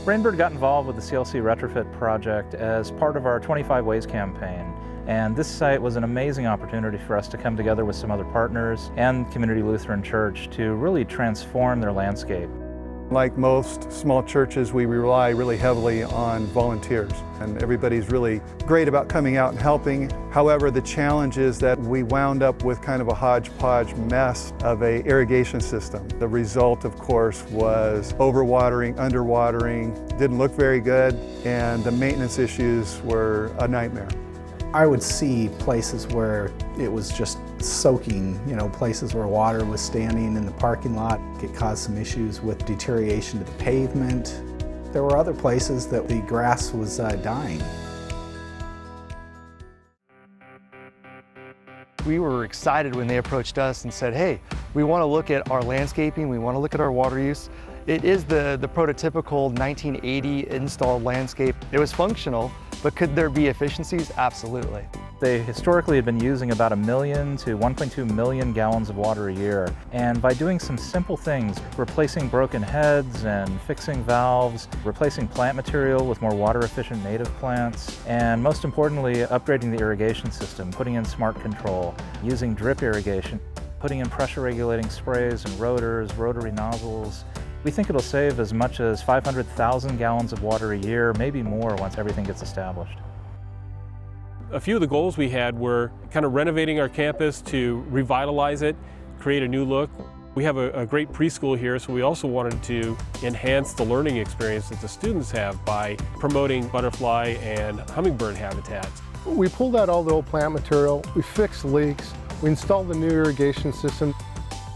Rainbird got involved with the CLC retrofit project as part of our 25 Ways campaign. And this site was an amazing opportunity for us to come together with some other partners and Community Lutheran Church to really transform their landscape. Like most small churches, we rely really heavily on volunteers, and everybody's really great about coming out and helping. However, the challenge is that we wound up with kind of a hodgepodge mess of an irrigation system. The result, of course, was overwatering, underwatering, didn't look very good, and the maintenance issues were a nightmare. I would see places where it was just soaking, places where water was standing in the parking lot. It caused some issues with deterioration of the pavement. There were other places that the grass was dying. We were excited when they approached us and said, hey, we want to look at our landscaping, we want to look at our water use. It is the prototypical 1980 installed landscape. It was functional, but could there be efficiencies? Absolutely. They historically had been using about 1 million to 1.2 million gallons of water a year. And by doing some simple things, replacing broken heads and fixing valves, replacing plant material with more water efficient native plants, and most importantly, upgrading the irrigation system, putting in smart control, using drip irrigation, putting in pressure regulating sprays and rotors, rotary nozzles. We think it'll save as much as 500,000 gallons of water a year, maybe more once everything gets established. A few of the goals we had were kind of renovating our campus to revitalize it, create a new look. We have a great preschool here, so we also wanted to enhance the learning experience that the students have by promoting butterfly and hummingbird habitats. We pulled out all the old plant material, we fixed leaks, we installed the new irrigation system.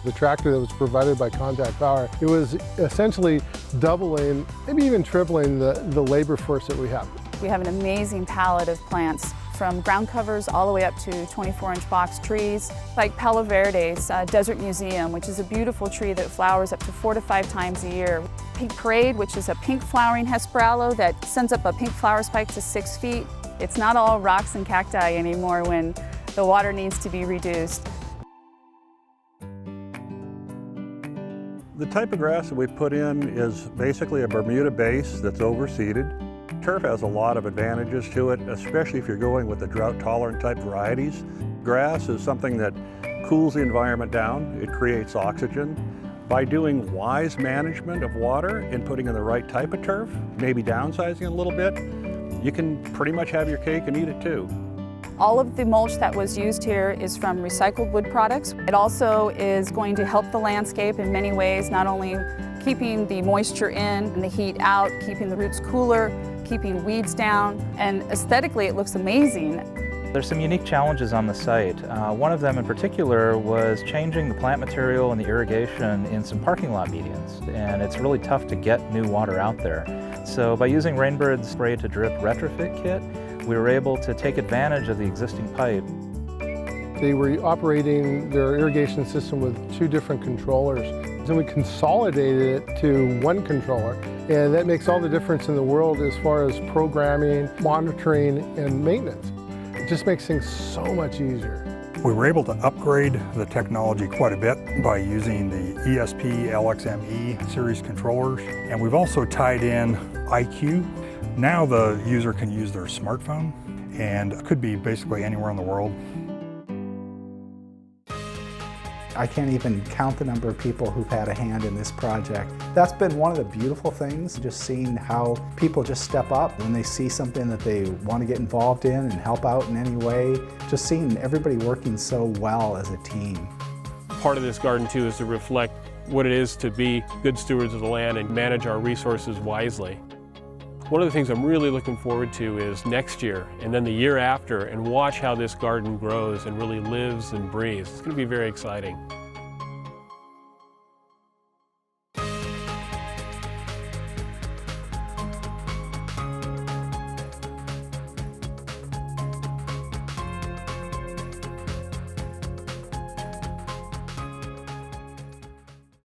The tractor that was provided by Contact Power, it was essentially doubling, maybe even tripling the labor force that we have. We have an amazing palette of plants, from ground covers all the way up to 24-inch box trees, like Palo Verde's Desert Museum, which is a beautiful tree that flowers up to 4 to 5 times a year. Pink Parade, which is a pink flowering hesperaloe that sends up a pink flower spike to 6 feet. It's not all rocks and cacti anymore when the water needs to be reduced. The type of grass that we put in is basically a Bermuda base that's overseeded. Turf has a lot of advantages to it, especially if you're going with the drought-tolerant type varieties. Grass is something that cools the environment down. It creates oxygen. By doing wise management of water and putting in the right type of turf, maybe downsizing it a little bit, you can pretty much have your cake and eat it too. All of the mulch that was used here is from recycled wood products. It also is going to help the landscape in many ways, not only keeping the moisture in and the heat out, keeping the roots cooler, keeping weeds down, and aesthetically it looks amazing. There's some unique challenges on the site. One of them in particular was changing the plant material and the irrigation in some parking lot medians, and it's really tough to get new water out there. So by using Rainbird's spray to drip retrofit kit, we were able to take advantage of the existing pipe. They were operating their irrigation system with 2 different controllers. And we consolidated it to 1 controller. And that makes all the difference in the world as far as programming, monitoring, and maintenance. It just makes things so much easier. We were able to upgrade the technology quite a bit by using the ESP LXME series controllers. And we've also tied in IQ. Now the user can use their smartphone, and it could be basically anywhere in the world. I can't even count the number of people who've had a hand in this project. That's been one of the beautiful things, just seeing how people just step up when they see something that they want to get involved in and help out in any way. Just seeing everybody working so well as a team. Part of this garden too is to reflect what it is to be good stewards of the land and manage our resources wisely. One of the things I'm really looking forward to is next year and then the year after, and watch how this garden grows and really lives and breathes. It's going to be very exciting.